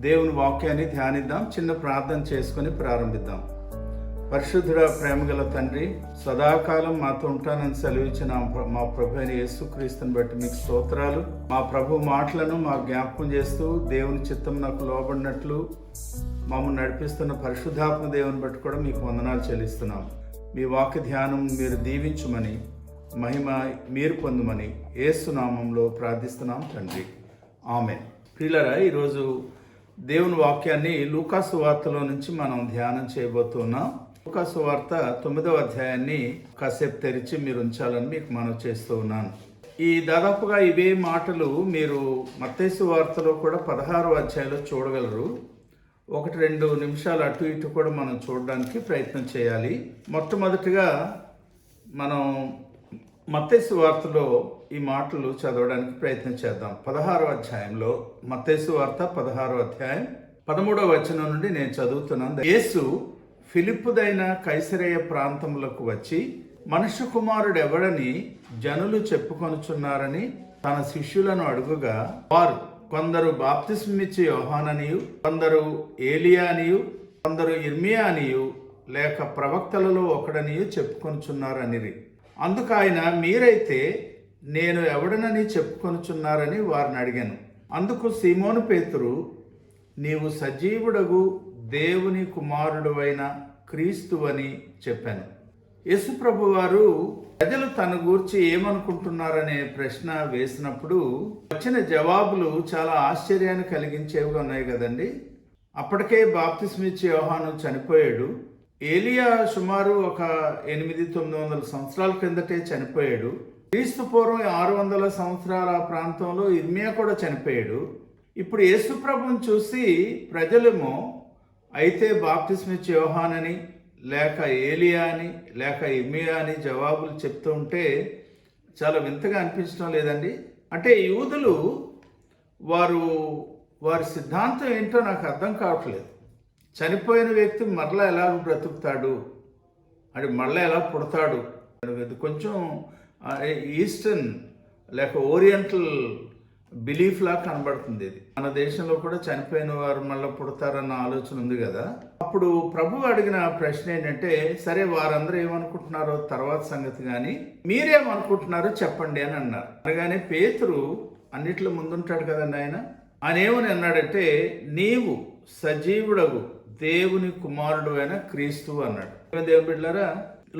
దేవుని వాక్యాన్ని ధ్యానిద్దాం. చిన్న ప్రార్థన చేసుకొని ప్రారంభిద్దాం. పరిశుద్ధుడ, ప్రేమగల తండ్రి, సదాకాలం మాతో ఉంటానని సెలవిచ్చిన మా ప్రభు అయిన యేసుక్రీస్తుని బట్టి మీకు స్తోత్రాలు. మా ప్రభు మాటలను మా జ్ఞాపకం చేస్తూ దేవుని చిత్తం నాకు లోబడినట్లు మమ్మల్ని నడిపిస్తున్న పరిశుద్ధాత్మ దేవుని బట్టి కూడా మీకు వందనాలు చెల్లిస్తున్నాం. మీ వాక్య ధ్యానం మీరు దీవించుమని, మహిమ మీరు పొందుమని యేసు నామంలో ప్రార్థిస్తున్నాం తండ్రి, ఆమేన్. ప్రియులారా, ఈరోజు దేవుని వాక్యాన్ని లూకా సువార్తలో నుంచి మనం ధ్యానం చేయబోతున్నాం. లూకా సువార్త 9వ అధ్యాయాన్ని కాసేపు తెరిచి మీరు ఉంచాలని మీకు మనవి చేస్తూ ఉన్నాను. దాదాపుగా ఇవే మాటలు మీరు మత్తయి సువార్తలో కూడా 16వ అధ్యాయంలో చూడగలరు. 1-2 నిమిషాలు అటు ఇటు కూడా మనం చూడడానికి ప్రయత్నం చేయాలి. మొట్టమొదటిగా మనం మత్తయి సువార్తలో ఈ మాటలు చదవడానికి ప్రయత్నం చేద్దాం. 16వ అధ్యాయంలో, మత్తయి సువార్త 16వ అధ్యాయం 13వ వచనం నుండి నేను చదువుతున్నాను. యేసు ఫిలిప్పుదైన కైసరయ ప్రాంతములకు వచ్చి, మనుష్య కుమారుడు ఎవడని జనులు చెప్పుకొనుచున్నారని తన శిష్యులను అడుగుగా, వారు కొందరు బాప్తిస్మిచ్చి యోహాననియు, కొందరు ఏలియా అనియు, కొందరు ఇర్మియా అనియు, లేక ప్రవక్తలలో ఒకడనియు చెప్పుకొనుచున్నారనిరి. అందుకు ఆయన, మీరైతే నేను ఎవడనని చెప్పుకొనుచున్నారని వారిని అడిగాను. అందుకు సీమోను పేతురు, నీవు సజీవుడగు దేవుని కుమారుడు అయిన క్రీస్తువని చెప్పాను. యేసు ప్రభు వారు ప్రజలు తన గూర్చి ఏమనుకుంటున్నారనే ప్రశ్న వేసినప్పుడు వచ్చిన జవాబులు చాలా ఆశ్చర్యాన్ని కలిగించేవిగా ఉన్నాయి కదండి. అప్పటికే బాప్తిస్మిచ్చి యోహాను చనిపోయాడు. ఏలియా సుమారు ఒక 800-900 సంవత్సరాల క్రిందటే చనిపోయాడు. క్రీస్తు పూర్వం 600 సంవత్సరాల ప్రాంతంలో ఇర్మియా కూడా చనిపోయాడు. ఇప్పుడు యేసు ప్రభువుని చూసి ప్రజలేమో అయితే బాప్తిస్మిచ్చి యోహానని, లేక ఏలియా అని, లేక ఇర్మియా అని జవాబులు చెప్తూ ఉంటే చాలా వింతగా అనిపించడం లేదండి. అంటే యూదులు వారి సిద్ధాంతం ఏంటో నాకు అర్థం కావట్లేదు. చనిపోయిన వ్యక్తి మరలా ఎలా బ్రతుకుతాడు, అది మరలా ఎలా పుడతాడు, ఇది కొంచెం ఈస్టర్న్ లేక ఓరియంటల్ బిలీఫ్ లా కనబడుతుంది. ఇది మన దేశంలో కూడా చనిపోయిన వారు మళ్ళీ పుడతారన్న ఆలోచన ఉంది కదా. అప్పుడు ప్రభు అడిగిన ప్రశ్న ఏంటంటే, సరే వారందరూ ఏమనుకుంటున్నారో తర్వాత సంగతి, కానీ మీరేమనుకుంటున్నారో చెప్పండి అని అన్నారు. అనగానే పేతురు అన్నిట్లో ముందుంటాడు కదండి. ఆయన ఏమని అన్నాడంటే, నీవు సజీవుడగు దేవుని కుమారుడు అయిన క్రీస్తు అన్నాడు. దేవుని బిడ్డలారా,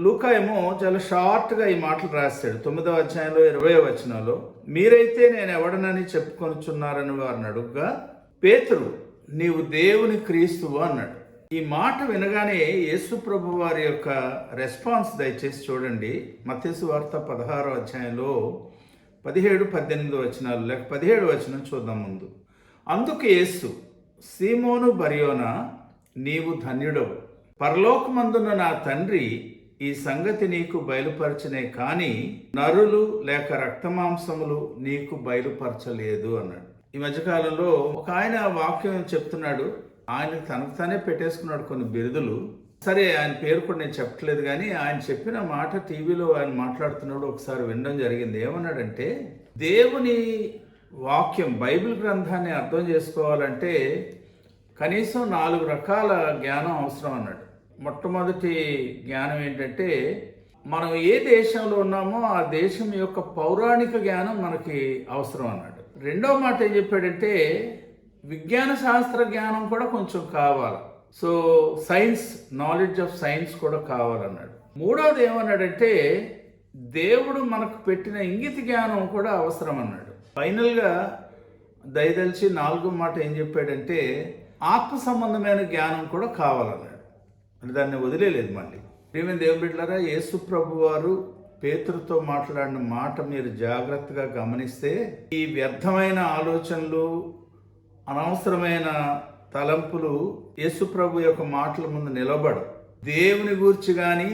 లూకా ఏమో చాలా షార్ట్గా ఈ మాటలు రాశాడు. 9వ అధ్యాయంలో 20వ వచనంలో, మీరైతే నేను ఎవడనని చెప్పుకొనుచున్నారని వారిని అడుగుగా, పేతురు నీవు దేవుని క్రీస్తువు అన్నాడు. ఈ మాట వినగానే యేసు ప్రభు వారి యొక్క రెస్పాన్స్ దయచేసి చూడండి. మత్తయి సువార్త 16వ అధ్యాయంలో 17-18 వచనాలు, లేక 17వ వచనం చూద్దాం ముందు. అందుకు యేసు, సీమోను బర్యోనా, నీవు ధన్యుడవు, పరలోకమందున్న నా తండ్రి ఈ సంగతి నీకు బయలుపరచనే కానీ నరులు లేక రక్తమాంసములు నీకు బయలుపరచలేదు అన్నాడు. ఈ మధ్యకాలంలో ఒక ఆయన వాక్యం చెప్తున్నాడు. ఆయన తనకు తానే పెట్టేసుకున్నాడు కొన్ని బిరుదులు. సరే, ఆయన పేరు కూడా నేను చెప్పట్లేదు, కానీ ఆయన చెప్పిన మాట టీవీలో ఆయన మాట్లాడుతున్నాడు ఒకసారి వినడం జరిగింది. ఏమన్నాడంటే, దేవుని వాక్యం బైబిల్ గ్రంథాన్ని అర్థం చేసుకోవాలంటే కనీసం 4 రకాల జ్ఞానం అవసరం అన్నాడు. మొట్టమొదటి జ్ఞానం ఏంటంటే, మనం ఏ దేశంలో ఉన్నామో ఆ దేశం యొక్క పౌరాణిక జ్ఞానం మనకి అవసరం అన్నాడు. రెండవ మాట ఏం చెప్పాడంటే, విజ్ఞాన శాస్త్ర జ్ఞానం కూడా కొంచెం కావాలి. So science, knowledge of science కూడా కావాలన్నాడు. మూడవది ఏమన్నాడంటే, దేవుడు మనకు పెట్టిన ఇంగిత జ్ఞానం కూడా అవసరం అన్నాడు. ఫైనల్గా దయదలిచి 4వ మాట ఏం చెప్పాడంటే, ఆత్మ సంబంధమైన జ్ఞానం కూడా కావాలన్నాడు. అని దాన్ని వదిలేదు. మళ్ళీ ప్రియమైన దేవుని బిడ్డలారా, యేసు ప్రభు వారు పేతురుతో మాట్లాడిన మాట మీరు జాగ్రత్తగా గమనిస్తే, ఈ వ్యర్థమైన ఆలోచనలు, అనవసరమైన తలంపులు యేసు ప్రభు యొక్క మాటల ముందు నిలబడు. దేవుని గూర్చి కానీ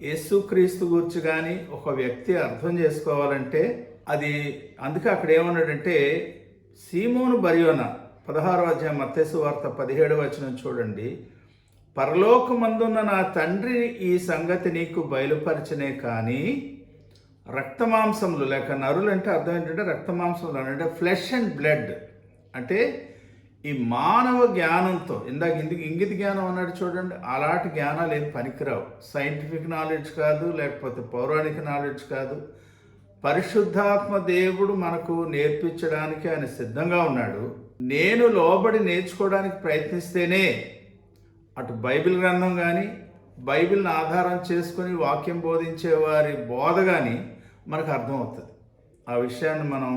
యేసుక్రీస్తు గూర్చి కానీ ఒక వ్యక్తి అర్థం చేసుకోవాలంటే అది, అందుకే అక్కడ ఏమన్నాడంటే, సీమోను బర్యోనా 16వ అధ్యాయం మత్తయి సువార్త 17వ వచనం చూడండి. పరలోకమందున్న నా తండ్రి ఈ సంగతి నీకు బయలుపరచనే కానీ రక్తమాంసములు, లేక నరులు అంటే అర్థం ఏంటంటే రక్తమాంసములు అంటే ఫ్లెష్ అండ్ బ్లడ్, అంటే ఈ మానవ జ్ఞానంతో ఇందాక ఇంగిత జ్ఞానం అన్నాడు చూడండి, అలాంటి జ్ఞానాలు ఏం పనికిరావు. సైంటిఫిక్ నాలెడ్జ్ కాదు, లేకపోతే పౌరాణిక నాలెడ్జ్ కాదు. పరిశుద్ధాత్మ దేవుడు మనకు నేర్పించడానికి ఆయన సిద్ధంగా ఉన్నాడు. నేను లోబడి నేర్చుకోవడానికి ప్రయత్నిస్తేనే అటు బైబిల్ గ్రంథం కానీ, బైబిల్ని ఆధారం చేసుకొని వాక్యం బోధించే వారి బోధ కానీ మనకు అర్థమవుతుంది. ఆ విషయాన్ని మనం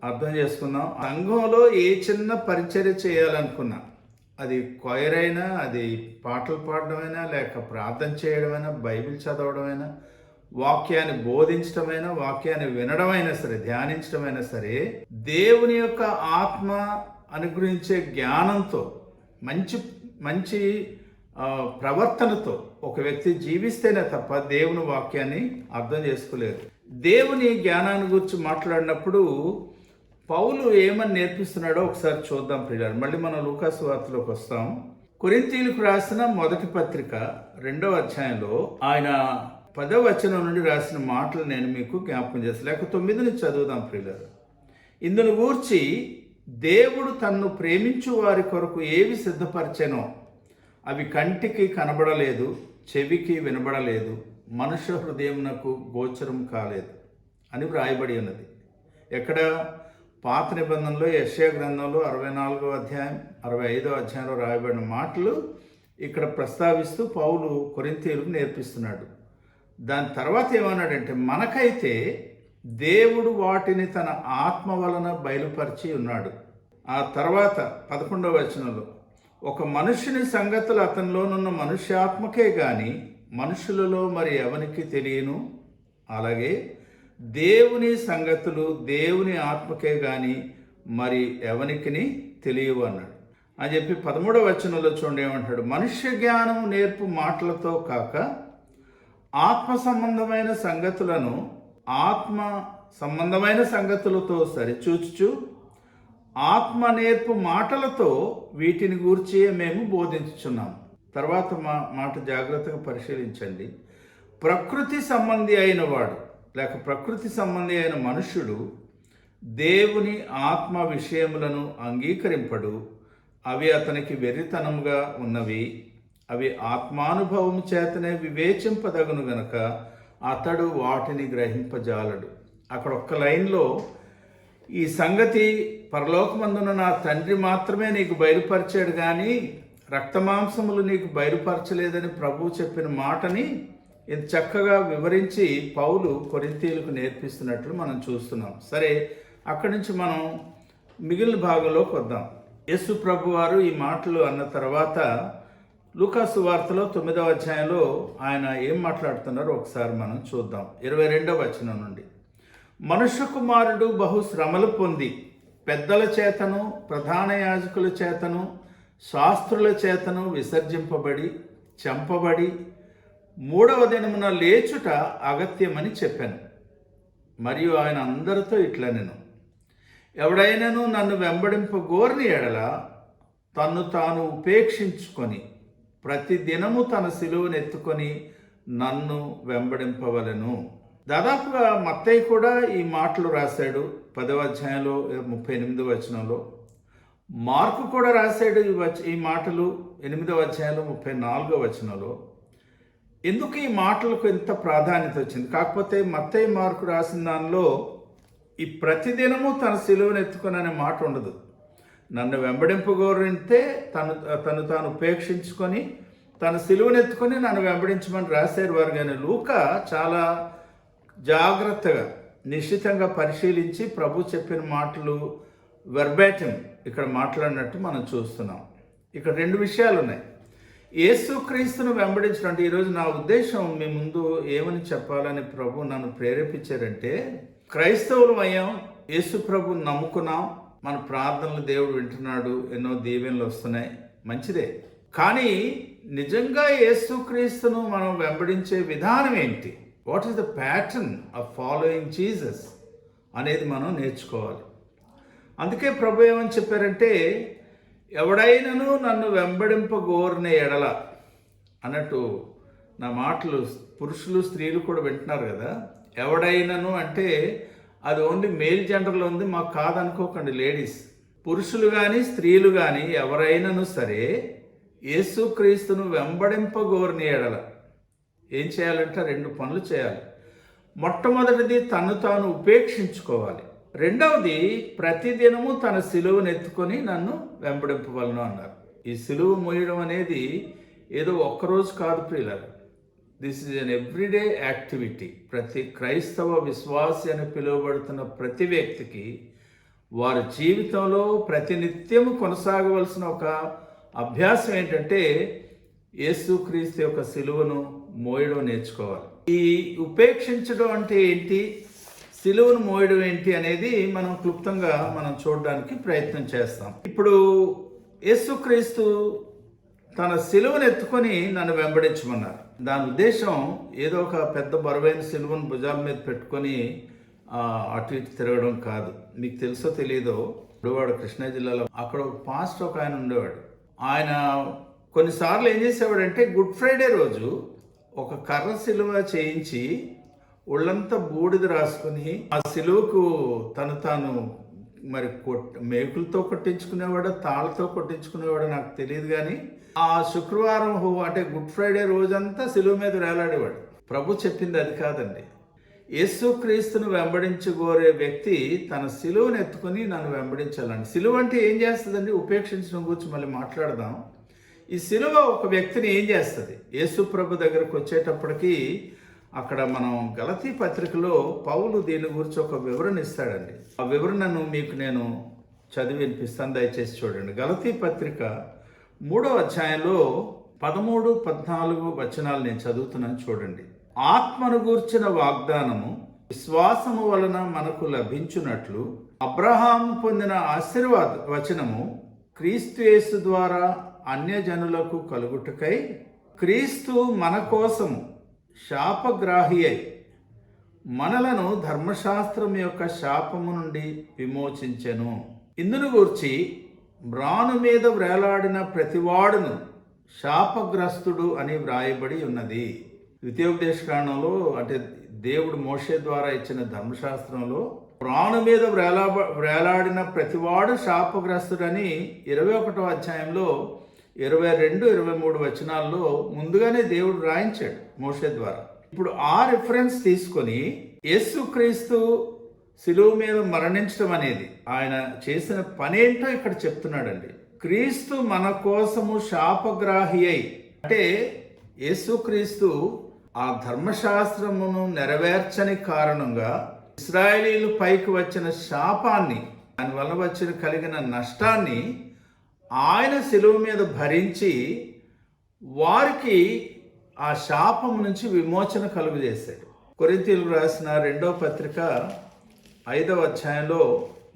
అర్థం చేసుకుందాం. సంఘంలో ఏ చిన్న పరిచర్య చేయాలనుకున్నా, అది క్వైర్ అయినా, అది పాటలు పాడడమైనా, లేక ప్రార్థన చేయడమైనా, బైబిల్ చదవడమైనా, వాక్యాన్ని బోధించడమైనా, వాక్యాన్ని వినడమైనా సరే, ధ్యానించడమైనా సరే, దేవుని యొక్క ఆత్మ అనుగ్రహించే జ్ఞానంతో, మంచి మంచి ప్రవర్తనతో ఒక వ్యక్తి జీవిస్తేనే తప్ప దేవుని వాక్యాన్ని అర్థం చేసుకోలేరు. దేవుని జ్ఞానాన్ని గురించి మాట్లాడినప్పుడు పౌలు ఏమని నేర్పిస్తున్నాడో ఒకసారి చూద్దాం ప్రియులారా. మళ్ళీ మనం లూకాసు వార్తలోకి వస్తాం. కొరింథీయులకు రాసిన మొదటి పత్రిక 2వ అధ్యాయంలో ఆయన 10వ వచనం నుండి రాసిన మాటలు నేను మీకు జ్ఞాపకం చేస్తాను. లేక 9 నుంచి చదువుదాం ప్రియులారా. ఇందును గూర్చి దేవుడు తన్ను ప్రేమించు వారి కొరకు ఏవి సిద్ధపరిచెనో అవి కంటికి కనబడలేదు, చెవికి వినబడలేదు, మనుష్య హృదయమునకు గోచరం కాలేదు అని వ్రాయబడి ఉన్నది. ఎక్కడ? పాత నిబంధనలో యెషయా గ్రంథంలో 64వ అధ్యాయం 65వ అధ్యాయంలో రాయబడిన మాటలు ఇక్కడ ప్రస్తావిస్తూ పౌలు కొరింథీయులకు నేర్పిస్తున్నాడు. దాని తర్వాత ఏమన్నాడంటే, మనకైతే దేవుడు వాటిని తన ఆత్మ వలన బయలుపరిచి ఉన్నాడు. ఆ తర్వాత 11వ వచనంలో, ఒక మనుషుని సంగతులు అతనిలోనున్న మనుష్యాత్మకే గాని మనుషులలో మరి ఎవనికి తెలియను, అలాగే దేవుని సంగతులు దేవుని ఆత్మకే గాని మరి ఎవనికిని తెలియవు అన్నాడు అని చెప్పి 13వ వచనంలో చూడండి ఏమంటాడు, మనుష్య జ్ఞానం నేర్పు మాటలతో కాక ఆత్మ సంబంధమైన సంగతులను ఆత్మ సంబంధమైన సంగతులతో సరిచూచుచు ఆత్మ నేర్పు మాటలతో వీటిని గూర్చి మేము బోధించుచున్నాము. తర్వాత మాట జాగ్రత్తగా పరిశీలించండి. ప్రకృతి సంబంధి అయిన వాడు లేక ప్రకృతి సంబంధి అయిన మనుష్యుడు దేవుని ఆత్మ విషయములను అంగీకరింపడు, అవి అతనికి వెర్రితనముగా ఉన్నవి, అవి ఆత్మానుభవం చేతనే వివేచింపదగును గనక అతడు వాటిని గ్రహింపజాలడు. అక్కడ ఒక్క లైన్లో ఈ సంగతి పరలోకమందున నా తండ్రి మాత్రమే నీకు బయలుపరిచాడు కానీ రక్తమాంసములు నీకు బయలుపరచలేదని ప్రభువు చెప్పిన మాటని ఇంత చక్కగా వివరించి పౌలు కొరింథీయులకు నేర్పిస్తున్నట్లు మనం చూస్తున్నాం. సరే, అక్కడి నుంచి మనం మిగిలిన భాగంలోకి వద్దాం. యేసు ప్రభు వారు ఈ మాటలు అన్న తర్వాత లూకాసు వార్తలో 9వ అధ్యాయంలో ఆయన ఏం మాట్లాడుతున్నారో ఒకసారి మనం చూద్దాం. 22వ వచనం నుండి, మనుష్య కుమారుడు బహు శ్రమలు పొంది పెద్దల చేతను ప్రధాన యాజకుల చేతను శాస్త్రుల చేతను విసర్జింపబడి చంపబడి 3వ దినమున లేచుట అగత్యమని చెప్పాను. మరియు ఆయన అందరితో ఇట్లా, నేను ఎవడైనాను నన్ను వెంబడింపగోరని ఎడల తన్ను తాను ఉపేక్షించుకొని ప్రతి దినము తన సిలువను ఎత్తుకొని నన్ను వెంబడింపవలెను. దాదాపుగా మత్తయి కూడా ఈ మాటలు రాశాడు 10వ అధ్యాయంలో 38వ వచనంలో. మార్కు కూడా రాశాడు ఈ మాటలు 8వ అధ్యాయంలో 34వ వచనంలో. ఎందుకు ఈ మాటలకు ఎంత ప్రాధాన్యత వచ్చింది? కాకపోతే మత్తయి మార్కు రాసిన దానిలో ఈ ప్రతిదినము తన సిలువను ఎత్తుకొని అనే మాట ఉండదు. నన్ను వెంబడింపగోరితే తను తాను ఉపేక్షించుకొని తన సిలువను ఎత్తుకొని నన్ను వెంబడించమని రాశారు వారు. కానీ లూకా చాలా జాగ్రత్తగా నిశ్చితంగా పరిశీలించి ప్రభు చెప్పిన మాటలు వెర్బాటిం ఇక్కడ మాట్లాడినట్టు మనం చూస్తున్నాం. ఇక్కడ 2 విషయాలు ఉన్నాయి. యేసుక్రీస్తును వెంబడించడం అంటే, ఈరోజు నా ఉద్దేశం మీ ముందు ఏమని చెప్పాలని ప్రభు నన్ను ప్రేరేపించారంటే, క్రైస్తవులు అయ్యాం, యేసు ప్రభుని నమ్ముకున్నాం, మన ప్రార్థనలు దేవుడు వింటున్నాడు, ఎన్నో దీవెనలు వస్తున్నాయి, మంచిదే. కానీ నిజంగా యేసుక్రీస్తును మనం వెంబడించే విధానం ఏంటి? What is the pattern of following Jesus అనేది మనం నేర్చుకోవాలి. అందుకే ప్రభు ఏమని చెప్పారంటే, ఎవడైనను నన్ను వెంబడింపగోరిన ఎడల అన్నట్టు. నా మాటలు పురుషులు స్త్రీలు కూడా వింటున్నారు కదా. ఎవడైనను అంటే అది ఓన్లీ మేల్ జెండర్లో ఉంది, మాకు కాదనుకోకండి లేడీస్. పురుషులు కానీ స్త్రీలు కానీ ఎవరైనాను సరే యేసుక్రీస్తును వెంబడింపగోరిన ఎడల ఏం చేయాలంటే 2 పనులు చేయాలి. మొట్టమొదటిది తను తాను ఉపేక్షించుకోవాలి. రెండవది ప్రతిదినము తన సిలువను ఎత్తుకొని నన్ను వెంబడింపవలను అన్నారు. ఈ సిలువ మోయడం అనేది ఏదో ఒక్కరోజు కాదు ప్రియులారా. This is an everyday activity. ప్రతి క్రైస్తవ విశ్వాసి అని పిలువబడుతున్న ప్రతి వ్యక్తికి వారి జీవితంలో ప్రతినిత్యము కొనసాగవలసిన ఒక అభ్యాసం ఏంటంటే యేసుక్రీస్తు యొక్క సిలువను మోయడం నేర్చుకోవాలి. ఈ ఉపేక్షించడం అంటే ఏంటి, సిలువను మోయడం ఏంటి అనేది మనం క్లుప్తంగా చూడడానికి ప్రయత్నం చేస్తాం. ఇప్పుడు యేసుక్రీస్తు తన సిలువను ఎత్తుకొని నన్ను వెంబడించమన్నారు. దాని ఉద్దేశం ఏదో ఒక పెద్ద బరువైన సిలువను భుజాల మీద పెట్టుకొని అటు ఇటు తిరగడం కాదు. మీకు తెలుసో తెలియదో, ఉండేవాడు కృష్ణా జిల్లాలో. అక్కడ ఒక పాస్టర్ ఒక ఆయన ఉండేవాడు. ఆయన కొన్నిసార్లు ఏం చేసేవాడంటే గుడ్ ఫ్రైడే రోజు ఒక కర్ర సిలువ చేయించి ఒళ్ళంతా బూడిద రాసుకొని ఆ సిలువకు తాను మరి మేకులతో కొట్టించుకునేవాడు, తాళ్ళతో కొట్టించుకునేవాడు నాకు తెలియదు. కానీ ఆ శుక్రవారం అంటే గుడ్ ఫ్రైడే రోజంతా సిలువ మీద వేలాడేవాడు. ప్రభు చెప్పింది అది కాదండి. యేసుక్రీస్తును వెంబడించగోరే వ్యక్తి తన సిలువను ఎత్తుకొని నన్ను వెంబడించాలండి. సిలువ అంటే ఏం చేస్తుందండి? ఉపేక్షించడం గురించి మళ్ళీ మాట్లాడదాం. ఈ సిలువ ఒక వ్యక్తిని ఏం చేస్తుంది? యేసు ప్రభు దగ్గరకు వచ్చేటప్పటికి అక్కడ మనం గలతీ పత్రికలో పౌలు దీని గురించి ఒక వివరణ ఇస్తాడండి. ఆ వివరణను మీకు నేను చదివి వినిపిస్తాను, దయచేసి చూడండి. గలతీ పత్రిక 3వ అధ్యాయంలో 13, 14 వచనాలు నేను చదువుతున్నాను, చూడండి. ఆత్మను గూర్చిన వాగ్దానము విశ్వాసము వలన మనకు లభించున్నట్లు అబ్రహాము పొందిన ఆశీర్వాద వచనము క్రీస్తు యేసు ద్వారా అన్యజనులకు కలుగుటకై క్రీస్తు మన కోసము శాపగ్రాహి అయి మనలను ధర్మశాస్త్రం యొక్క శాపము నుండి విమోచించెను. ఇందును గూర్చి మ్రాను మీద వ్రేలాడిన ప్రతివాడును శాపగ్రస్తుడు అని వ్రాయబడి ఉన్నది. ద్వితీయోపదేశకాండంలో అంటే దేవుడు మోషే ద్వారా ఇచ్చిన ధర్మశాస్త్రంలో ప్రాణు మీద వ్రేలాడిన ప్రతివాడు శాపగ్రస్తుడని 21వ అధ్యాయంలో 22, 23 వచనాల్లో ముందుగానే దేవుడు రాయించాడు మోషే ద్వారా. ఇప్పుడు ఆ రిఫరెన్స్ తీసుకొని యేసుక్రీస్తు సిలువ మీద మరణించడం అనేది ఆయన చేసిన పనేంటో ఇక్కడ చెప్తున్నాడండి. క్రీస్తు మన కోసము శాపగ్రాహి అయి, అంటే యేసుక్రీస్తు ఆ ధర్మశాస్త్రమును నెరవేర్చని కారణంగా ఇశ్రాయేలీలు పైకి వచ్చిన శాపాన్ని, దానివల్ల కలిగిన నష్టాన్ని ఆయన సిలువ మీద భరించి వారికి ఆ శాపం నుంచి విమోచన కలుగజేశాడు. కొరింథీయులకు రాసిన 2వ పత్రిక 5వ అధ్యాయంలో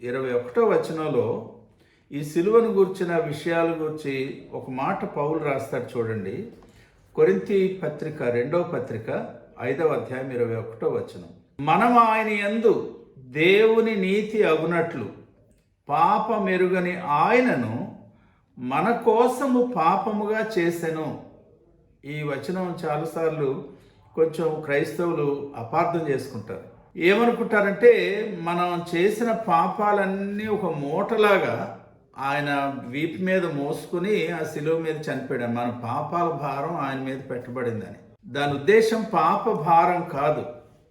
21వ వచనంలో ఈ సిలువను గూర్చిన విషయాల గురించి ఒక మాట పౌలు రాస్తాడు, చూడండి. కొరింథీ పత్రిక 2వ పత్రిక 5వ అధ్యాయం 21వ వచనం. మనం ఆయన యందు దేవుని నీతి అగునట్లు పాపమెరుగని ఆయనను మన కోసము పాపముగా చేసెను. ఈ వచనం చాలాసార్లు కొంచెం క్రైస్తవులు అపార్థం చేసుకుంటారు. ఏమనుకుంటారంటే మనం చేసిన పాపాలన్నీ ఒక మూటలాగా ఆయన వీపు మీద మోసుకుని ఆ శిలువ మీద చనిపోయాడు. మన పాపాల భారం ఆయన మీద పెట్టబడిందని. దాని ఉద్దేశం పాప భారం కాదు,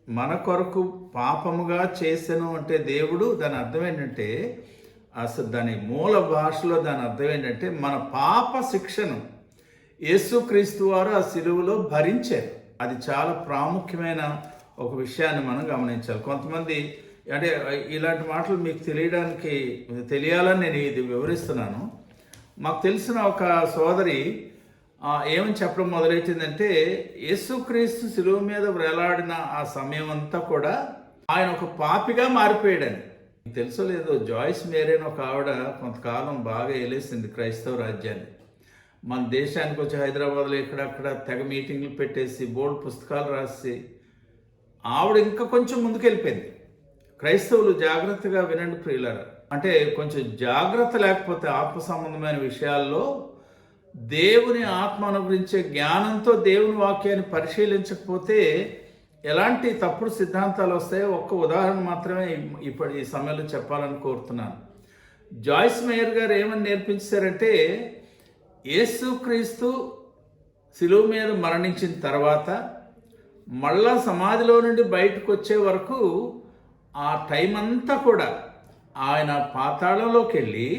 మన కొరకు పాపముగా చేసెను అంటే దేవుడు, దాని అర్థం ఏంటంటే అసలు దాని మూల భాషలో దాని అర్థం ఏంటంటే మన పాప శిక్షను యేసుక్రీస్తు వారు ఆ సిలువలో భరించారు. అది చాలా ప్రాముఖ్యమైన ఒక విషయాన్ని మనం గమనించాలి. కొంతమంది అంటే ఇలాంటి మాటలు మీకు తెలియాలని నేను ఇది వివరిస్తున్నాను. మాకు తెలిసిన ఒక సోదరి ఏమని చెప్పడం మొదలెట్టిందంటే యేసుక్రీస్తు సిలువ మీద వ్రేలాడిన ఆ సమయం అంతా కూడా ఆయన ఒక పాపిగా మారిపోయాడని. తెలుసో లేదో, జాయిస్ మేరీ అని ఒక ఆవిడ కొంతకాలం బాగా ఏలేసింది క్రైస్తవ రాజ్యాన్ని. మన దేశానికి వచ్చి హైదరాబాద్లో ఇక్కడక్కడ తెగ మీటింగ్లు పెట్టేసి బోల్డ్ పుస్తకాలు రాసి ఆవిడ ఇంకా కొంచెం ముందుకెళ్ళిపోయింది. క్రైస్తవులు జాగ్రత్తగా వినండి ప్రియులారా. అంటే కొంచెం జాగ్రత్త లేకపోతే ఆత్మ సంబంధమైన విషయాల్లో దేవుని ఆత్మ అనుగ్రహించే జ్ఞానంతో దేవుని వాక్యాన్ని పరిశీలించకపోతే ఎలాంటి తప్పుడు సిద్ధాంతాలు వస్తాయో ఒక్క ఉదాహరణ మాత్రమే ఇప్పుడు ఈ సమయంలో చెప్పాలని కోరుతున్నాను. జాయిస్ మేయర్ గారు ఏమని నేర్పించారంటే, యేసుక్రీస్తు శిలువ మీద మరణించిన తర్వాత మళ్ళా సమాధిలో నుండి బయటకు వచ్చే వరకు ఆ టైం అంతా కూడా ఆయన పాతాళంలోకి వెళ్ళి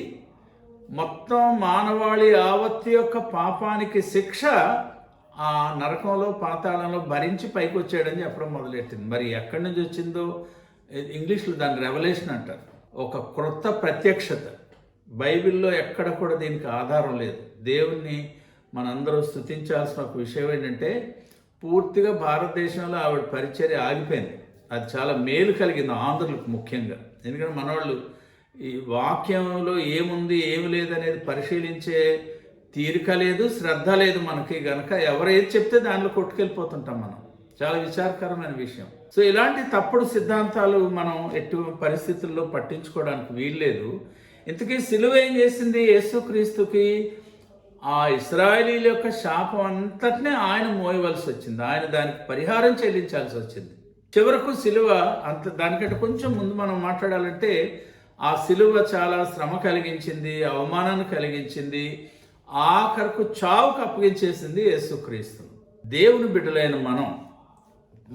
మొత్తం మానవాళి యావత్తు యొక్క పాపానికి శిక్ష ఆ నరకంలో పాతాళంలో భరించి పైకి వచ్చాడని చెప్పడం మొదలెట్టింది. మరి ఎక్కడి నుంచి వచ్చిందో ఇంగ్లీష్లో దాన్ని రెవల్యూషన్ అంటారు. ఒక క్రొత్త ప్రత్యక్షత. బైబిల్లో ఎక్కడ కూడా దీనికి ఆధారం లేదు. దేవుణ్ణి మనందరూ స్తుతించాల్సిన ఒక విషయం ఏంటంటే, పూర్తిగా భారతదేశంలో ఆవిడ పరిచర్య ఆగిపోయింది. అది చాలా మేలు కలిగింది ఆంధ్రులకు ముఖ్యంగా. ఎందుకంటే మనవాళ్ళు ఈ వాక్యంలో ఏముంది ఏమి లేదనేది పరిశీలించే తీరిక లేదు, శ్రద్ధ లేదు మనకి. గనక ఎవరు ఏది చెప్తే దానిలో కొట్టుకెళ్ళిపోతుంటాం మనం. చాలా విచారకరమైన విషయం. సో ఇలాంటి తప్పుడు సిద్ధాంతాలు మనం ఎటు పరిస్థితుల్లో పట్టించుకోవడానికి వీల్లేదు. ఇంతకీ సిలువ ఏం చేసింది? యేసుక్రీస్తుకి ఆ ఇశ్రాయేలీల యొక్క శాపం అంతటినే ఆయన మోయవలసి వచ్చింది. ఆయన దానికి పరిహారం చెల్లించాల్సి వచ్చింది. చివరకు సిలువ దానికంటే కొంచెం ముందు మనం మాట్లాడాలంటే, ఆ సిలువ చాలా శ్రమ కలిగించింది, అవమానాన్ని కలిగించింది, ఆఖరకు చావుకు అప్పగించేసింది యేసుక్రీస్తు. దేవుని బిడ్డలైన మనం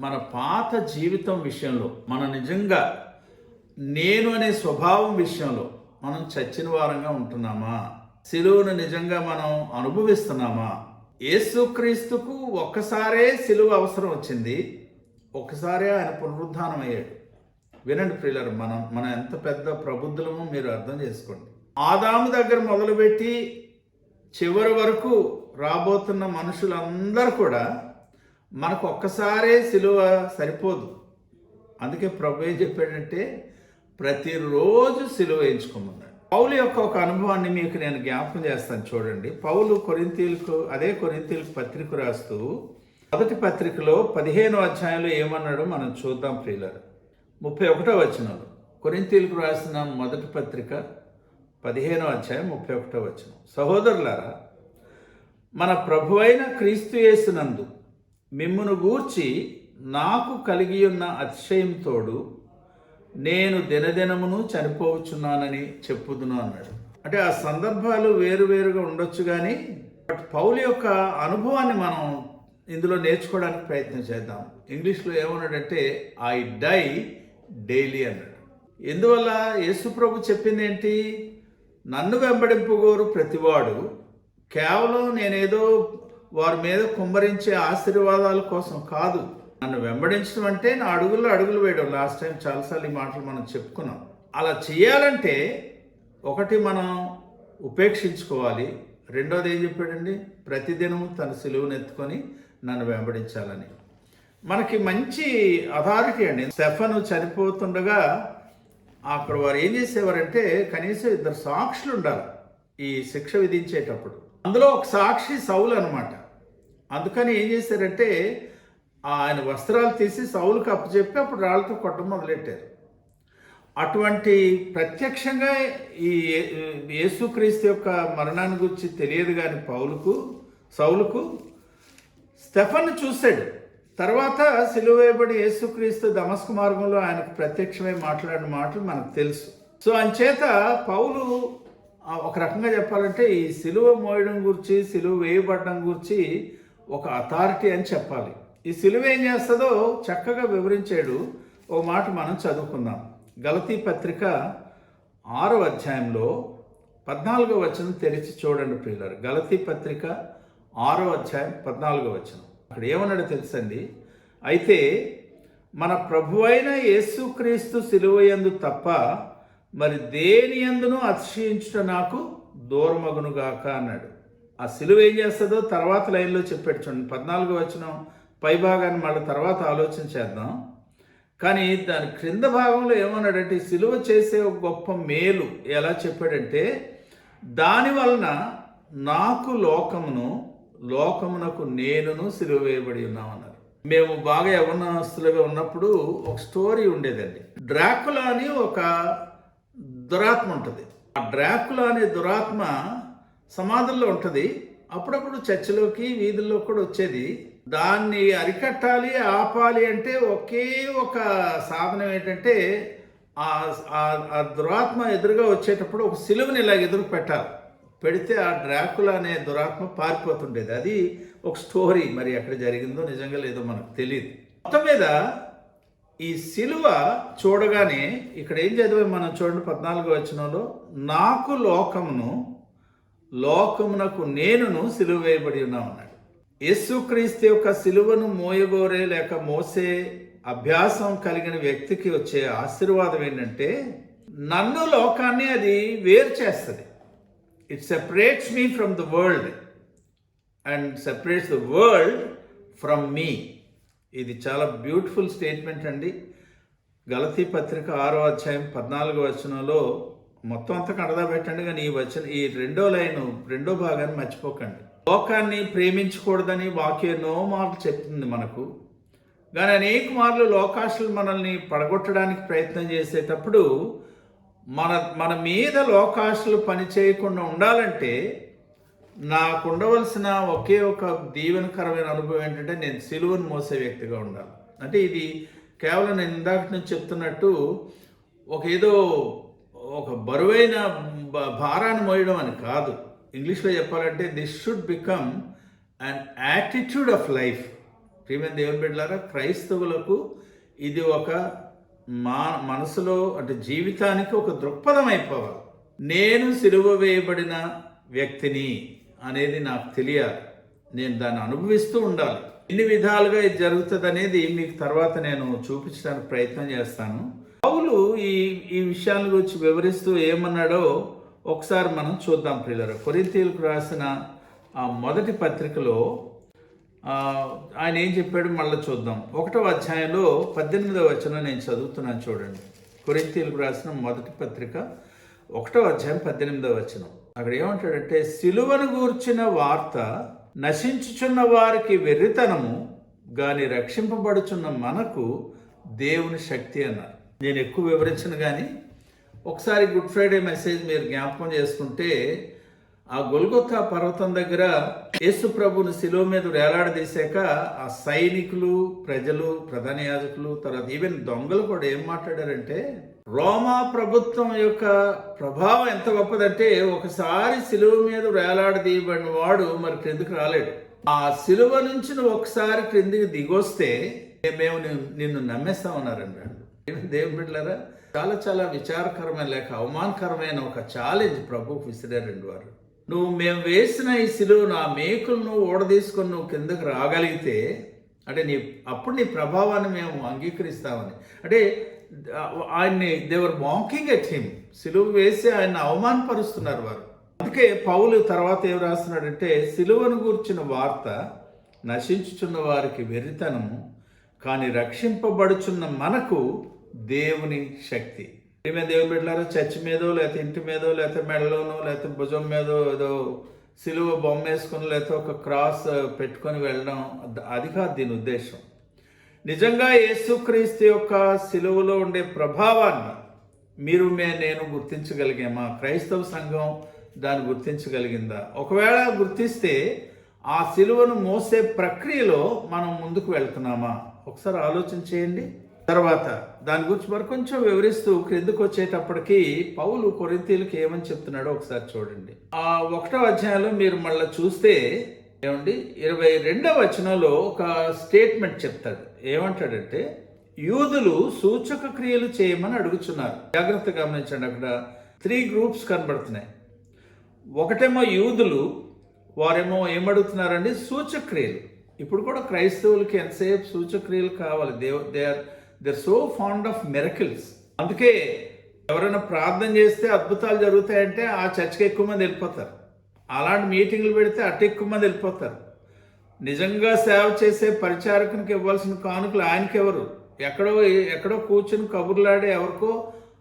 మన పాత జీవితం విషయంలో, మన నిజంగా నేను అనే స్వభావం విషయంలో మనం చచ్చిన వారంగా ఉంటున్నామా? సిలువను నిజంగా మనం అనుభవిస్తున్నామా? యేసుక్రీస్తుకు ఒక్కసారే సిలువ అవసరం వచ్చింది, ఒక్కసారే ఆయన పునరుద్ధానం అయ్యాడు. వినండి ప్రియులారా, మనం ఎంత పెద్ద ప్రబుద్ధులమో మీరు అర్థం చేసుకోండి. ఆదాము దగ్గర మొదలుపెట్టి చివరి వరకు రాబోతున్న మనుషులందరూ కూడా మనకు ఒక్కసారే సిలువ సరిపోదు. అందుకే ప్రభు ఏం చెప్పాడంటే, ప్రతిరోజు సిలువ వేయించుకోమన్నాడు. పౌలు యొక్క ఒక అనుభవాన్ని మీకు నేను జ్ఞాపకం చేస్తాను చూడండి. పౌలు కొరింథీయులకు పత్రిక రాస్తూ మొదటి పత్రికలో 15వ అధ్యాయంలో ఏమన్నాడో మనం చూద్దాం ప్రియులారా. 31వ వచనంలో, కొరింథీయులకు రాసిన మొదటి పత్రిక 15వ అధ్యాయం 31వ వచనం. సహోదరులారా, మన ప్రభువైన క్రీస్తు యేసునందు మిమ్మును గూర్చి నాకు కలిగి ఉన్న అతిశయం తోడు నేను దినదినమును చనిపోవచ్చున్నానని చెప్పుదును అన్నాడు. అంటే ఆ సందర్భాలు వేరువేరుగా ఉండొచ్చు, కానీ పౌలు యొక్క అనుభవాన్ని మనం ఇందులో నేర్చుకోవడానికి ప్రయత్నం చేద్దాం. ఇంగ్లీష్లో ఏమన్నాడంటే, ఐ డై డైలీ అన్నాడు. ఎందువల్ల? యేసు ప్రభు చెప్పింది ఏంటి? నన్ను వెంబడింపుగోరు ప్రతివాడు కేవలం నేనేదో వారి మీద కుమ్మరించే ఆశీర్వాదాల కోసం కాదు. నన్ను వెంబడించడం అంటే నా అడుగుల్లో అడుగులు వేయడం. లాస్ట్ టైం చాలాసార్లు ఈ మాటలు మనం చెప్పుకున్నాం. అలా చేయాలంటే ఒకటి మనం ఉపేక్షించుకోవాలి. రెండోది ఏం చెప్పాడండి? ప్రతిదినము తన సిలువను ఎత్తుకొని నన్ను వెంబడించాలని. మనకి మంచి అథారిటీ అండి. స్టెఫను చనిపోతుండగా అక్కడ వారు ఏం చేసేవారంటే, కనీసం 2 సాక్షులు ఉండాలి ఈ శిక్ష విధించేటప్పుడు. అందులో ఒక సాక్షి సౌలు అనమాట. అందుకని ఏం చేశారంటే, ఆయన వస్త్రాలు తీసి సౌలుకి అప్పచెప్పి అప్పుడు రాళ్ళతో కొట్టడం మొదలెట్టారు. అటువంటి ప్రత్యక్షంగా ఈ యేసుక్రీస్తు యొక్క మరణాన్ని గురించి తెలియదు కానీ సౌలుకు స్టెఫన్ను చూశాడు. తర్వాత సిలువ వేయబడి యేసుక్రీస్తు దమస్కు మార్గంలో ఆయనకు ప్రత్యక్షమై మాట్లాడిన మాటలు మనకు తెలుసు. సో అంచేత పౌలు ఒక రకంగా చెప్పాలంటే ఈ సిలువ మోయడం గురించి, సిలువ వేయబడడం గురించి ఒక అథారిటీ అని చెప్పాలి. ఈ సిలువ ఏం చేస్తుందో చక్కగా వివరించాడు. ఓ మాట మనం చదువుకుందాం. గలతీ పత్రిక 6వ అధ్యాయంలో 14వ వచనం తెరిచి చూడండి ప్రియులారు. గలతీ పత్రిక 6వ అధ్యాయం 14వ వచనం. అక్కడ ఏమన్నాడో తెలుసండి? అయితే మన ప్రభువైన యేసుక్రీస్తు సిలువ యందు తప్ప మరి దేని యందును అతిశయించుట నాకు దూరమగునుగాక అన్నాడు. ఆ సిలువ ఏం చేస్తుందో తర్వాత లైన్లో చెప్పాడు చూడండి. 14వ వచనం పై భాగాన్ని మళ్ళీ తర్వాత ఆలోచన చేద్దాం. కానీ దాని క్రింద భాగంలో ఏమన్నాడంటే, సిలువ చేసే ఒక గొప్ప మేలు ఎలా చెప్పాడంటే, దాని వలన నాకు లోకమునకు నేనును సిలువ వేయబడి ఉన్నామన్నారు. మేము బాగా యవ్వనస్తులుగా ఉన్నప్పుడు ఒక స్టోరీ ఉండేదండి. డ్రాకులా అని ఒక దురాత్మ ఉంటుంది. ఆ డ్రాకులా అనే దురాత్మ సమాధుల్లో ఉంటుంది. అప్పుడప్పుడు చర్చిలోకి వీధుల్లో కూడా వచ్చేది. దాన్ని అరికట్టాలి, ఆపాలి అంటే ఒకే ఒక సాధనం ఏంటంటే ఆ దురాత్మ ఎదురుగా వచ్చేటప్పుడు ఒక సిలువని ఇలా ఎదురు పెట్టాలి. పెడితే ఆ డ్రాకులా అనే దురాత్మ పారిపోతుండేది. అది ఒక స్టోరీ, మరి ఎక్కడ జరిగిందో నిజంగా లేదో మనకు తెలియదు. మొత్తం మీద ఈ సిలువ చూడగానే ఇక్కడ ఏం చదివే మనం చూడండి 14వ వచనంలో, నాకు లోకమునకు నేనును సిలువ వేయబడి ఉన్నామన్నాడు. యేసుక్రీస్తు యొక్క సిలువను మోయగోరే లేక మోసే అభ్యాసం కలిగిన వ్యక్తికి వచ్చే ఆశీర్వాదం ఏంటంటే, నన్ను లోకాన్ని అది వేరు చేస్తుంది. It separates me from the world and separates the world from మీ. ఇది చాలా బ్యూటిఫుల్ స్టేట్మెంట్ అండి. గలతీ పత్రిక 6వ అధ్యాయం 14వ వచనంలో మొత్తం అంతా కడదా పెట్టండి, కానీ ఈ రెండో భాగాన్ని మర్చిపోకండి. లోకాన్ని ప్రేమించకూడదని వాక్యం ఎన్నో మార్లు చెప్తుంది మనకు, కానీ అనేక మార్లు లోకాశలు మనల్ని పడగొట్టడానికి ప్రయత్నం చేసేటప్పుడు మన మీద లోకాశలు పని చేయకుండా ఉండాలంటే నాకు ఉండవలసిన ఒకే ఒక దీవెనకరమైన అనుభవం ఏంటంటే, నేను సిలువను మోసే వ్యక్తిగా ఉండాలి. అంటే ఇది కేవలం నేను ఇందాక నుంచి చెప్తున్నట్టు ఒక బరువైన భారాన్ని మోయడం అని కాదు. ఇంగ్లీష్లో చెప్పాలంటే this should become an attitude of life. ప్రియమైన దేవుని బిడ్డలారా, క్రైస్తవులకు ఇది ఒక మనసులో అంటే జీవితానికి ఒక దృక్పథం అయిపోవాలి. నేను సిలువ వేయబడిన వ్యక్తిని అనేది నాకు తెలియాలి. నేను దాన్ని అనుభవిస్తూ ఉండాలి. ఎన్ని విధాలుగా ఇది జరుగుతుంది అనేది మీకు తర్వాత నేను చూపించడానికి ప్రయత్నం చేస్తాను. పౌలు ఈ విషయాల గురించి వివరిస్తూ ఏమన్నాడో ఒకసారి మనం చూద్దాం ప్రియులారా. కొరింథీయులకు రాసిన ఆ మొదటి పత్రికలో ఆయన ఏం చెప్పాడు మళ్ళీ చూద్దాం. 1వ అధ్యాయంలో 18వ వచనం నేను చదువుతున్నాను చూడండి. కొరింథీయులకు రాసిన మొదటి పత్రిక 1వ అధ్యాయం 18వ వచనం. అక్కడ ఏమంటాడంటే, సిలువను గూర్చిన వార్త నశించుచున్న వారికి వెర్రితనము, గాని రక్షింపబడుచున్న మనకు దేవుని శక్తి అన్నారు. నేను ఎక్కువ వివరించను, కానీ ఒకసారి గుడ్ ఫ్రైడే మెసేజ్ మీరు జ్ఞాపకం చేసుకుంటే, ఆ గొల్గొతా పర్వతం దగ్గర యేసు ప్రభుని శిలువ మీద వేలాడదీశాక ఆ సైనికులు, ప్రజలు, ప్రధాన యాజకులు, తర్వాత ఈవెన్ దొంగలు కూడా ఏం మాట్లాడారంటే, రోమా ప్రభుత్వం యొక్క ప్రభావం ఎంత గొప్పదంటే, ఒకసారి శిలువ మీద వేలాడదీయబడిన వాడు మరి క్రిందికి రాలేడు. ఆ శిలువ నుంచి నువ్వు ఒకసారి క్రిందికి దిగొస్తే మేము నిన్ను నమ్మేస్తామన్నారండి. దేవుని బిడ్డలారా, చాలా చాలా విచారకరమైన లేక అవమానకరమైన ఒక ఛాలెంజ్ ప్రభువుకు విసిరారండి వారు. మేము వేసిన ఈ సిలువను, ఆ మేకులను ఓడదీసుకొని నువ్వు కిందకు రాగలిగితే అంటే అప్పుడు నీ ప్రభావాన్ని మేము అంగీకరిస్తామని. అంటే ఆయన్ని దేవర్ మాకింగ్ ఎట్ హిమ్, సిలువ వేసి ఆయన అవమానపరుస్తున్నారు వారు. అందుకే పౌలు తర్వాత ఏం రాస్తున్నాడంటే, సిలువను గూర్చిన వార్త నశించుచున్న వారికి వెర్రితనము, కానీ రక్షింపబడుచున్న మనకు దేవుని శక్తి. దేవుని బిడ్డలారా, చర్చి మీదో లేకపోతే ఇంటి మీదో లేకపోతే మెడలోనో లేకపోతే భుజం మీదో ఏదో సిలువ బొమ్మ వేసుకొని లేకపోతే ఒక క్రాస్ పెట్టుకొని వెళ్ళడం అది కాదు దీని ఉద్దేశం. నిజంగా యేసుక్రీస్తు యొక్క సిలువలో ఉండే ప్రభావాన్ని నేను గుర్తించగలిగామా? క్రైస్తవ సంఘం దాన్ని గుర్తించగలిగిందా? ఒకవేళ గుర్తిస్తే ఆ సిలువను మోసే ప్రక్రియలో మనం ముందుకు వెళ్తున్నామా? ఒకసారి ఆలోచన చేయండి. తర్వాత దాని గురించి మరి కొంచెం వివరిస్తూ క్రిందకు వచ్చేటప్పటికి పౌలు కొరింథీయులకు ఏమని చెప్తున్నాడో ఒకసారి చూడండి. ఆ 1వ అధ్యాయంలో మీరు మళ్ళీ చూస్తే ఏమండి 22వ వచనంలో ఒక స్టేట్మెంట్ చెప్తాడు. ఏమంటాడంటే, యూదులు సూచక క్రియలు చేయమని అడుగుతున్నారు. జాగ్రత్తగా గమనించండి, అక్కడ 3 గ్రూప్స్ కనబడుతున్నాయి. ఒకటేమో యూదులు, వారేమో ఏమడుగుతున్నారండి? సూచక్రియలు. ఇప్పుడు కూడా క్రైస్తవులకి ఎంతసేపు సూచక్రియలు కావాలి. They so fond of miracles. అందుకే ఎవరైనా ప్రార్థన చేస్తే అద్భుతాలు జరుగుతాయంటే ఆ చర్చికి ఎక్కువ మంది వెళ్ళిపోతారు. అలాంటి మీటింగ్లు పెడితే అటు ఎక్కువ మంది వెళ్ళిపోతారు. నిజంగా సేవ చేసే పరిచారకునికి ఇవ్వాల్సిన కానుకలు ఆయనకి ఎవరు? ఎక్కడో కూర్చుని కబుర్లాడే ఎవరికో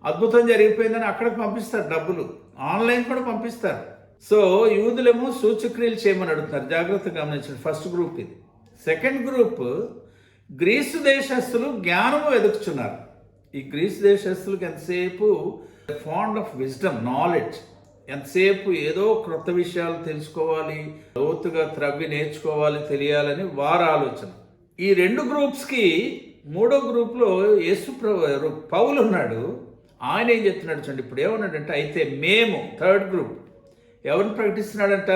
అద్భుతం జరిగిపోయిందని అక్కడికి పంపిస్తారు డబ్బులు, ఆన్లైన్ కూడా పంపిస్తారు. సో యూదులేమో సూచక్రియలు చేయమని అడుగుతున్నారు. జాగ్రత్తగా గమనించండి. ఫస్ట్ గ్రూప్ ఇది. సెకండ్ గ్రూప్ గ్రీసు దేశస్తులు జ్ఞానము వెతుకుతున్నారు. ఈ గ్రీసు దేశస్తులకు ఎంతసేపు ఫాండ్ ఆఫ్ విజ్డమ్, నాలెడ్జ్, ఎంతసేపు ఏదో క్రొత్త విషయాలు తెలుసుకోవాలి, లోతుగా త్రవ్వి నేర్చుకోవాలి, తెలియాలని వారి ఆలోచన. ఈ 2 గ్రూప్స్కి 3వ గ్రూప్లో పౌలు ఉన్నాడు. ఆయన ఏం చెప్తున్నాడు చూడండి. ఇప్పుడు ఏమన్నాడంటే, అయితే మేము థర్డ్ గ్రూప్ ఎవరిని ప్రకటిస్తున్నాడంట?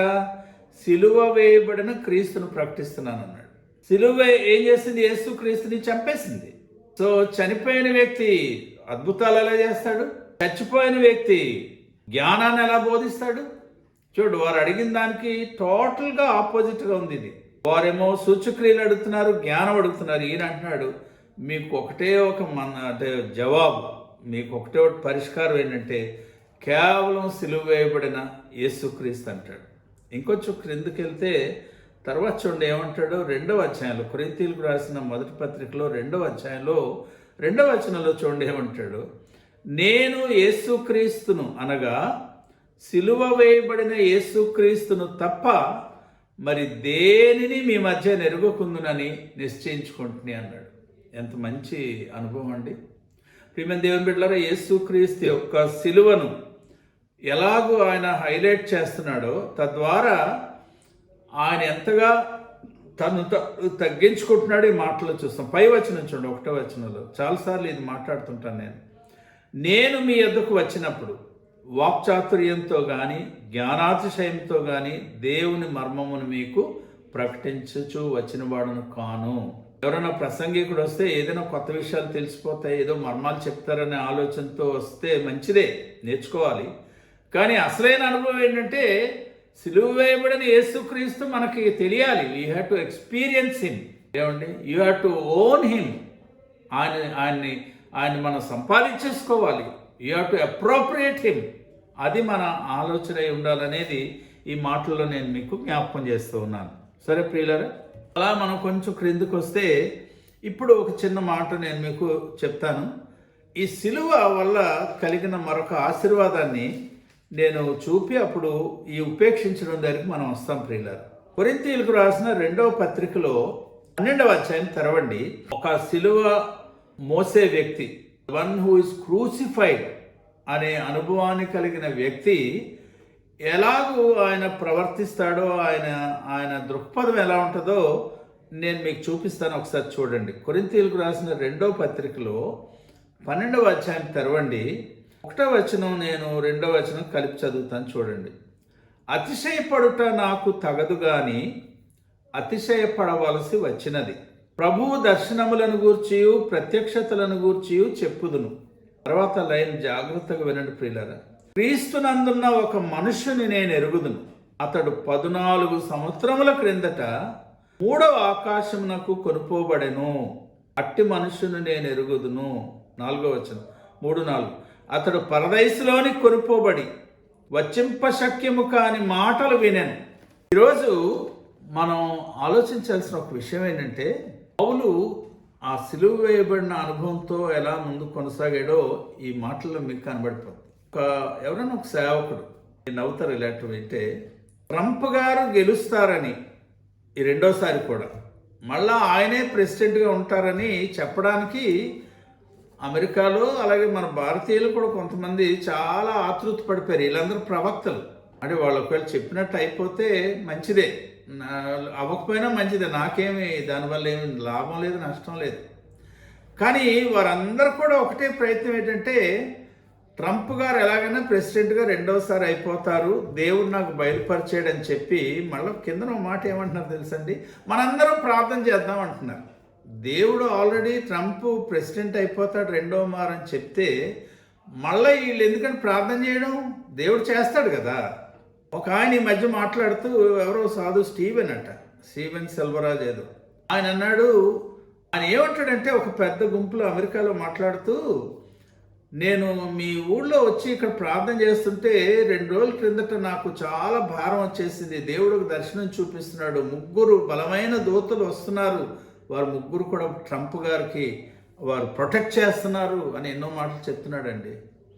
సిలువ వేయబడిన క్రీస్తును ప్రకటిస్తున్నాను అన్నాడు. సిలువ ఏం చేసింది? యేసు క్రీస్తుని చంపేసింది. సో చనిపోయిన వ్యక్తి అద్భుతాలు ఎలా చేస్తాడు? చచ్చిపోయిన వ్యక్తి జ్ఞానాన్ని ఎలా బోధిస్తాడు? చూడు, వారు అడిగిన దానికి టోటల్గా ఆపోజిట్గా ఉంది ఇది. వారేమో సూచక్రియలు అడుగుతున్నారు, జ్ఞానం అడుగుతున్నారు. ఈయన అంటున్నాడు, మీకు ఒకటే ఒక అంటే జవాబు, మీకు ఒకటే ఒకటి పరిష్కారం ఏంటంటే కేవలం సిలువ వేయబడిన యేసుక్రీస్తు అంటాడు. ఇంకొంచెం క్రిందికి వెళ్తే తర్వాత చూడండి ఏమంటాడు. 2వ అధ్యాయంలో, కొరింథీయులకు రాసిన మొదటి పత్రికలో 2వ అధ్యాయంలో 2వ వచనంలో చూడండి ఏమంటాడు. నేను యేసుక్రీస్తును అనగా సిలువ వేయబడిన యేసుక్రీస్తును తప్ప మరి దేనిని మీ మధ్య నెరుగుకుందునని నిశ్చయించుకుంటుని అన్నాడు. ఎంత మంచి అనుభవం అండి. ప్రియమైన దేవుని బిడ్డలారా, యేసుక్రీస్తు యొక్క సిలువను ఎలాగో ఆయన హైలైట్ చేస్తున్నాడో, తద్వారా ఆయన ఎంతగా తను తగ్గించుకుంటున్నాడు ఈ మాటలో చూస్తాం. పై వచనం చూడండి, 1వ వచనంలో. చాలాసార్లు ఇది మాట్లాడుతుంటాను నేను మీ యొద్దకు వచ్చినప్పుడు వాక్చాతుర్యంతో కానీ జ్ఞానాతిశయంతో కానీ దేవుని మర్మమును మీకు ప్రకటించుచు వచ్చిన వాడును కాను. ఎవరైనా ప్రసంగికుడు వస్తే ఏదైనా కొత్త విషయాలు తెలిసిపోతాయి, ఏదో మర్మాలు చెప్తారనే ఆలోచనతో వస్తే మంచిదే, నేర్చుకోవాలి. కానీ అసలైన అనుభవం ఏంటంటే సిలువ వేయబడిన యేసుక్రీస్తు మనకి తెలియాలి. You have to experience him. ఏమండి, you have to own him. ఆయన్ని మనం సంపాదించేసుకోవాలి. You have to appropriate him. అది మన ఆలోచన అయి ఉండాలనేది ఈ మాటల్లో నేను మీకు జ్ఞాపకం చేస్తూ ఉన్నాను. సరే ప్రియులారా, అలా మనం కొంచెం క్రిందికి వస్తే ఇప్పుడు ఒక చిన్న మాట నేను మీకు చెప్తాను. ఈ సిలువ వల్ల కలిగిన మరొక ఆశీర్వాదాన్ని నేను చూపి అప్పుడు ఈ ఉపేక్షించడం దగ్గరికి మనం వస్తాం ప్రియులారా. కొరింథీయులకు రాసిన 2వ పత్రికలో 12వ అధ్యాయం తెరవండి. ఒక సిలువ మోసే వ్యక్తి, వన్ హూ ఇస్ క్రూసిఫైడ్ అనే అనుభవాన్ని కలిగిన వ్యక్తి ఎలాగూ ఆయన ప్రవర్తిస్తాడో, ఆయన దృక్పథం ఎలా ఉంటుందో నేను మీకు చూపిస్తాను. ఒకసారి చూడండి. కొరింథీయులకు రాసిన 2వ పత్రికలో 12వ అధ్యాయం తెరవండి. 1వ వచనం నేను 2వ వచనం కలిపి చదువుతాను చూడండి. అతిశయపడుట నాకు తగదు గాని అతిశయపడవలసి వచ్చినది. ప్రభువు దర్శనములను గూర్చియు ప్రత్యక్షతలను గూర్చియు చెప్పుదును. తర్వాత లైన్ జాగ్రత్తగా వినండి ప్రియులారా. క్రీస్తునందున్న ఒక మనుష్యుని నేను ఎరుగుదును. అతడు 14 సంవత్సరముల క్రిందట 3వ ఆకాశమునకు కొనుపోబడెను. అట్టి మనుష్యుని నేను ఎరుగుదును. 4వ వచనం 3:4. అతడు పరదైసులోని కొనుపోబడి వచ్చింపశక్యము కాని మాటలు వినెను. ఈరోజు మనం ఆలోచించాల్సిన ఒక విషయం ఏంటంటే, పౌలు ఆ సిలువ వేయబడిన అనుభవంతో ఎలా ముందు కొనసాగాడో ఈ మాటల్లో మీకు కనబడిపోతుంది. ఎవరైనా ఒక సేవకుడు నవ్వుతారు ఇలాంటివి అంటే, ట్రంప్ గారు గెలుస్తారని ఈ 2వసారి కూడా మళ్ళా ఆయనే ప్రెసిడెంట్గా ఉంటారని చెప్పడానికి అమెరికాలో అలాగే మన భారతీయులు కూడా కొంతమంది చాలా ఆతృత పడిపోయారు. వీళ్ళందరూ ప్రవక్తలు. అంటే వాళ్ళు ఒకవేళ చెప్పినట్టు అయిపోతే మంచిదే, అవ్వకపోయినా మంచిదే, నాకేమి దానివల్ల ఏమి లాభం లేదు, నష్టం లేదు. కానీ వారందరూ కూడా ఒకటే ప్రయత్నం ఏంటంటే, ట్రంప్ గారు ఎలాగైనా ప్రెసిడెంట్గా 2వసారి అయిపోతారు, దేవుడు నాకు బయలుపరిచాడని చెప్పి మళ్ళీ కింద మాట ఏమంటున్నారు తెలుసండి, మనందరం ప్రార్థన చేద్దాం అంటున్నారు. దేవుడు ఆల్రెడీ ట్రంప్ ప్రెసిడెంట్ అయిపోతాడు 2వ మారు అని చెప్తే మళ్ళీ వీళ్ళు ఎందుకంటే ప్రార్థన చేయడం, దేవుడు చేస్తాడు కదా. ఒక ఆయన ఈ మధ్య మాట్లాడుతూ, ఎవరో సాధు స్టీవెన్ సెల్వరాజ్ ఏదో ఆయన అన్నాడు, ఆయన ఏమంటాడంటే ఒక పెద్ద గుంపులో అమెరికాలో మాట్లాడుతూ, నేను మీ ఊళ్ళో వచ్చి ఇక్కడ ప్రార్థన చేస్తుంటే 2 రోజుల క్రిందట నాకు చాలా భారం వచ్చేసింది. దేవుడికి దర్శనం చూపిస్తున్నాడు, 3 బలమైన దూతలు వస్తున్నారు, వారు 3 కూడా ట్రంప్ గారికి వారు ప్రొటెక్ట్ చేస్తున్నారు అని ఎన్నో మాటలు చెప్తున్నాడండి.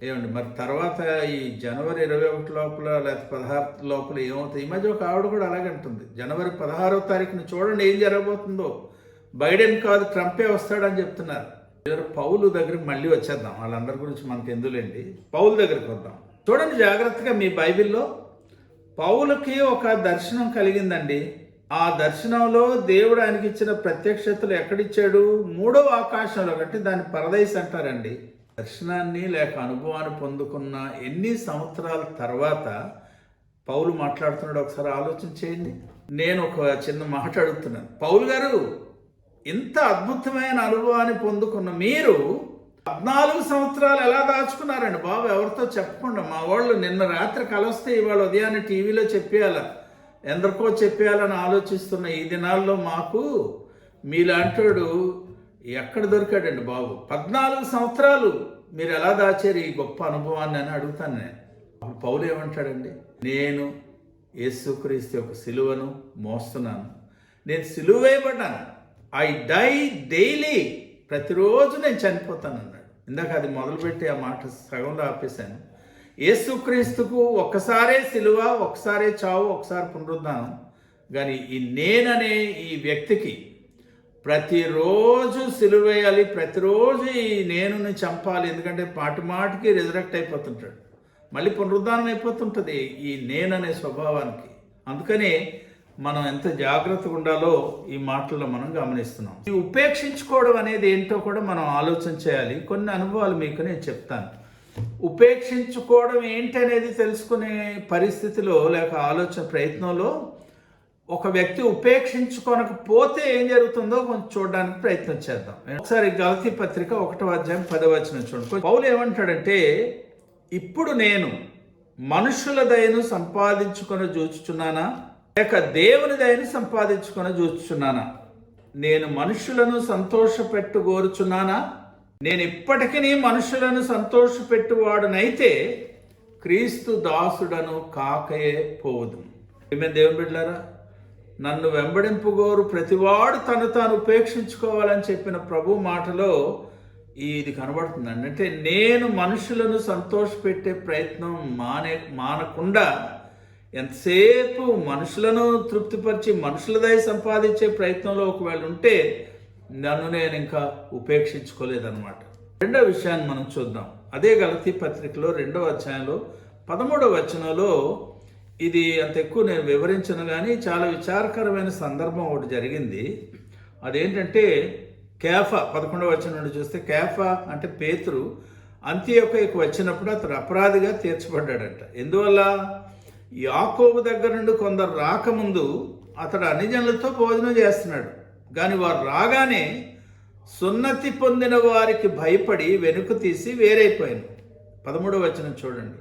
ఏమండి మరి తర్వాత ఈ జనవరి 21 లోపల లేకపోతే 16 లోపల ఏమవుతుంది? ఈ మధ్య ఒక ఆవిడ కూడా అలాగే అంటుంది, జనవరి 16వ తారీఖున చూడండి ఏం జరగబోతుందో, బైడెన్ కాదు ట్రంపే వస్తాడని చెప్తున్నారు. పౌలు దగ్గరికి మళ్ళీ వచ్చేద్దాం, వాళ్ళందరి గురించి మనకు ఎందులేండి. పౌలు దగ్గరికి వద్దాం. చూడండి జాగ్రత్తగా మీ బైబిల్లో. పౌలుకి ఒక దర్శనం కలిగిందండి. ఆ దర్శనంలో దేవుడు ఆయనకి ఇచ్చిన ప్రత్యక్షతలు ఎక్కడిచ్చాడు? 3వ ఆకాశంలో, అంటే దాన్ని పరదైస్ అంటారండి. దర్శనాన్ని లేక అనుభవాన్ని పొందుకున్న ఎన్ని సంవత్సరాల తర్వాత పౌలు మాట్లాడుతున్నాడు ఒకసారి ఆలోచన చేయండి. నేను ఒక చిన్న మాట అడుగుతున్నాను. పౌలు గారు, ఇంత అద్భుతమైన అనుభవాన్ని పొందుకున్న మీరు 14 సంవత్సరాలు ఎలా దాచుకున్నారండి బాబు? ఎవరితో చెప్పకుండా. మా వాళ్ళు నిన్న రాత్రి కలొస్తే ఇవాళ ఉదయాన్నే టీవీలో చెప్పేయాలా, ఎందరికో చెప్పేయాలని ఆలోచిస్తున్న ఈ దినాల్లో మాకు మీలాంటోడు ఎక్కడ దొరికాడండి బాబు? 14 సంవత్సరాలు మీరు ఎలా దాచారు ఈ గొప్ప అనుభవాన్ని అని అడుగుతాను నేను. అప్పుడు పౌలు ఏమంటాడండి? నేను యేసుక్రీస్తు యొక్క సిలువను మోస్తున్నాను, నేను సిలువ వేయబడ్డాను, ఐ డై డైలీ, ప్రతిరోజు నేను చనిపోతాను అన్నాడు. ఇందాక అది మొదలుపెట్టి ఆ మాట సగంలో ఆపేశాను. యేసుక్రీస్తుకు ఒక్కసారే సిలువ, ఒక్కసారే చావు, ఒకసారి పునరుద్ధానం. కానీ ఈ నేననే ఈ వ్యక్తికి ప్రతిరోజు సిలువ వేయాలి, ప్రతిరోజు ఈ నేనుని చంపాలి. ఎందుకంటే మాటి మాటికి రిజరెక్ట్ అయిపోతుంటాడు, మళ్ళీ పునరుద్ధానం అయిపోతుంటుంది ఈ నేననే స్వభావానికి. అందుకనే మనం ఎంత జాగ్రత్తగా ఉండాలో ఈ మాటల్లో మనం గమనిస్తున్నాం. ఈ ఉపేక్షించుకోవడం అనేది ఏంటో కూడా మనం ఆలోచన చేయాలి. కొన్ని అనుభవాలు మీకు నేను చెప్తాను. ఉపేక్షించుకోవడం ఏంటి అనేది తెలుసుకునే పరిస్థితిలో లేక ఆలోచన ప్రయత్నంలో ఒక వ్యక్తి ఉపేక్షించుకోనకపోతే ఏం జరుగుతుందో కొంచెం చూడడానికి ప్రయత్నం చేద్దాం. ఒకసారి గలతీ పత్రిక 1వ అధ్యాయం 10వ వచనం చూడండి. పౌలు ఏమంటాడంటే, ఇప్పుడు నేను మనుషుల దయను సంపాదించుకొని చూచుచున్నానా లేక దేవుని దయను సంపాదించుకొని చూచుచున్నానా? నేను మనుషులను సంతోషపెట్టుగోరుచున్నానా? నేను ఇప్పటికీ మనుషులను సంతోషపెట్టువాడునైతే క్రీస్తు దాసుడను కాకయే పోవుదు. ఏమే దేవుని బిడ్డలారా, నన్ను వెంబడింపుగోరు ప్రతివాడు తను తాను ఉపేక్షించుకోవాలని చెప్పిన ప్రభు మాటలో ఇది కనబడుతుందండి. అంటే నేను మనుషులను సంతోషపెట్టే ప్రయత్నం మానకుండా ఎంతసేపు మనుషులను తృప్తిపరిచి మనుషుల దయ సంపాదించే ప్రయత్నంలో ఒకవేళ ఉంటే నన్ను నేను ఇంకా ఉపేక్షించుకోలేదన్నమాట. రెండవ విషయాన్ని మనం చూద్దాం. అదే గలతీ పత్రికలో 2వ అధ్యాయంలో 13వ వచనంలో ఇది అంత ఎక్కువ నేను వివరించను, కానీ చాలా విచారకరమైన సందర్భం ఒకటి జరిగింది. అదేంటంటే కేఫా 11వ వచనం నుండి చూస్తే, కేఫా అంటే పేతురు అంతియోకయకు వచ్చినప్పుడు అతడు అపరాధిగా తీర్చబడ్డాడంట. ఎందువల్ల? యాకోబు దగ్గర నుండి కొందరు రాకముందు అతడు అన్ని జనులతో భోజనం చేస్తున్నాడు. కానీ వారు రాగానే సున్నతి పొందిన వారికి భయపడి వెనుక తీసి వేరైపోయాను. 13వ వచనం చూడండి.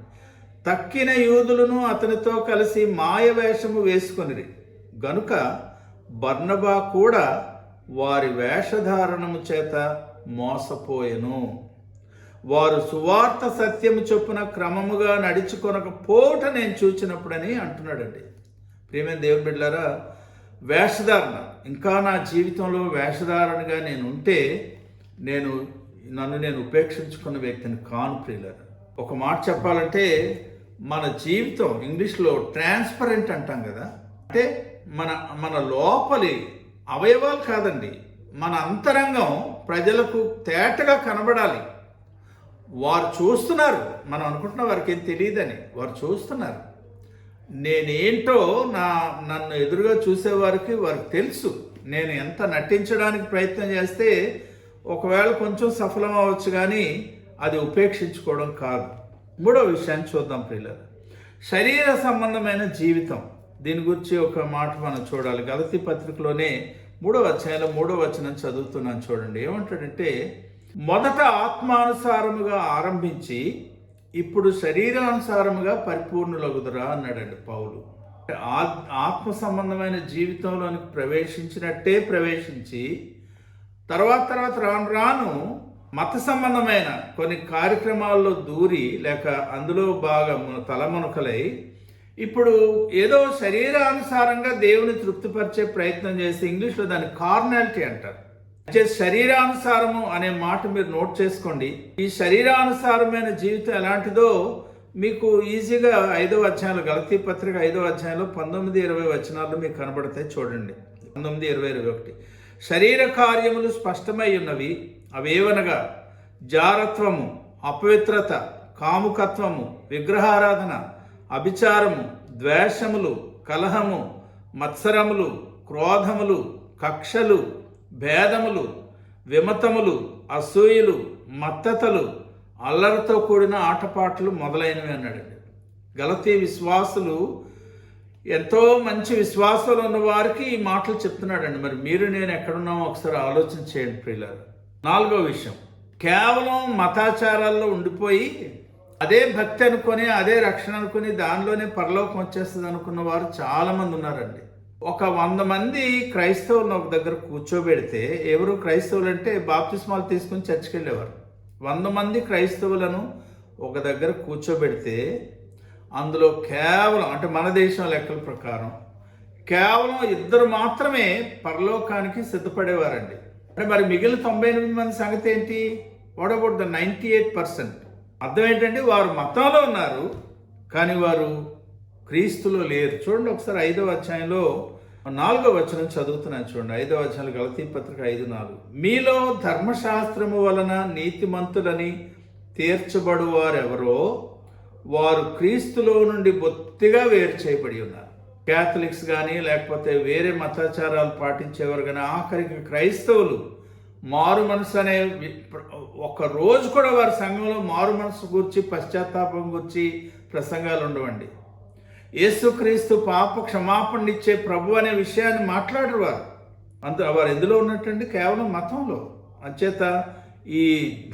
తక్కిన యూదులను అతనితో కలిసి మాయ వేషము వేసుకొనిరి గనుక బర్నబా కూడా వారి వేషధారణము చేత మోసపోయెను. వారు సువార్త సత్యము చొప్పున క్రమముగా నడుచుకొనకపోవట నేను చూచినప్పుడని అంటున్నాడండి. ప్రియమైన దేవుని బిడ్డలారా, వేషధారణ ఇంకా నా జీవితంలో వేషధారణగా నేను ఉంటే నన్ను నేను ఉపేక్షించుకున్న వ్యక్తిని కాను. ప్రియులారా, ఒక మాట చెప్పాలంటే మన జీవితం ఇంగ్లీష్లో ట్రాన్స్పరెంట్ అంటాం కదా, అంటే మన లోపలి అవయవాలు కాదండి, మన అంతరంగం ప్రజలకు తేటగా కనబడాలి. వారు చూస్తున్నారు, మనం అనుకుంటున్న వారికి ఏం తెలియదని వారు చూస్తున్నారు. నేనేంటో నన్ను ఎదురుగా చూసేవారికి వారికి తెలుసు. నేను ఎంత నటించడానికి ప్రయత్నం చేస్తే ఒకవేళ కొంచెం సఫలం అవ్వచ్చు, కానీ అది ఉపేక్షించుకోవడం కాదు. మూడో విషయాన్ని చూద్దాం ప్రియులారా, శరీర సంబంధమైన జీవితం. దీని గురించి ఒక మాట మనం చూడాలి. గలతీ పత్రికలోనే 3వ అధ్యాయంలో 3వ వచనం చదువుతున్నాను చూడండి. ఏమంటాడంటే, మొదట ఆత్మానుసారముగా ఆరంభించి ఇప్పుడు శరీరానుసారముగా పరిపూర్ణులగుదురా అన్నాడండి పౌలు. ఆత్మ సంబంధమైన జీవితంలోనికి ప్రవేశించినట్టే ప్రవేశించి తర్వాత రాను మత సంబంధమైన కొన్ని కార్యక్రమాల్లో దూరి లేక అందులో బాగా తలమునకలై ఇప్పుడు ఏదో శరీరానుసారంగా దేవుని తృప్తిపరిచే ప్రయత్నం చేసి, ఇంగ్లీష్లో దాన్ని కార్నాలిటీ అంటారు. శరీరానుసారము అనే మాట మీరు నోట్ చేసుకోండి. ఈ శరీరానుసారమైన జీవితం ఎలాంటిదో మీకు ఈజీగా 5వ అధ్యాయంలో, గలతీ పత్రిక 5వ అధ్యాయంలో 19-20 వచనాల్లో మీకు కనబడతాయి చూడండి. 19-20-21. శరీర కార్యములు స్పష్టమై ఉన్నవి, అవేవనగా జారత్వము, అపవిత్రత, కాముకత్వము, విగ్రహారాధన, అభిచారము, ద్వేషములు, కలహము, మత్సరములు, క్రోధములు, కక్షలు, భేదములు, విమతములు, అసూయలు, మత్తతలు, అల్లరితో కూడిన ఆటపాటలు మొదలైనవి అన్నాడండి. గలతీ విశ్వాసులు ఎంతో మంచి విశ్వాసాలు ఉన్న వారికి ఈ మాటలు చెప్తున్నాడండి. మరి మీరు నేను ఎక్కడున్నామో ఒకసారి ఆలోచన చేయండి ప్రియులారా. 4వ విషయం, కేవలం మతాచారాల్లో ఉండిపోయి అదే భక్తి అనుకొని అదే రక్షణ అనుకుని దానిలోనే పరలోకం వచ్చేస్తుంది అనుకున్న వారు చాలామంది ఉన్నారండి. ఒక 100 మంది క్రైస్తవులను ఒక దగ్గర కూర్చోబెడితే, ఎవరు క్రైస్తవులు అంటే బాప్తిస్మాలు తీసుకుని చర్చికి వెళ్ళేవారు. 100 మంది క్రైస్తవులను ఒక దగ్గర కూర్చోబెడితే అందులో కేవలం, అంటే మన దేశం లెక్కల ప్రకారం కేవలం 2 మాత్రమే పరలోకానికి సిద్ధపడేవారండి. అంటే మరి మిగిలిన 98 మంది సంగతి ఏంటి? What about the 98%? అర్థం ఏంటంటే వారు మతంలో ఉన్నారు కానీ వారు క్రీస్తులో లేరు. చూడండి ఒకసారి 5వ అధ్యాయంలో 4వ వచనం చదువుతున్నాను చూడండి. 5వ అధ్యాయంలో గలతీ పత్రిక 5:4, మీలో ధర్మశాస్త్రము వలన నీతిమంతులని తీర్చబడు వారెవరో వారు క్రీస్తులో నుండి బొత్తిగా వేరు చేయబడి ఉన్నారు. క్యాథలిక్స్ కానీ లేకపోతే వేరే మతాచారాలు పాటించేవారు కానీ ఆఖరికి క్రైస్తవులు మారు మనసు అనే ఒక రోజు కూడా వారి సంఘంలో మారు మనసు గురించి, పశ్చాత్తాపం గురించి ప్రసంగాలు ఉండవండి. యేసుక్రీస్తు పాప క్షమాపణ ఇచ్చే ప్రభు అనే విషయాన్ని మాట్లాడరు వారు. వారు ఎందులో ఉన్నట్టండి? కేవలం మతంలో. అంచేత ఈ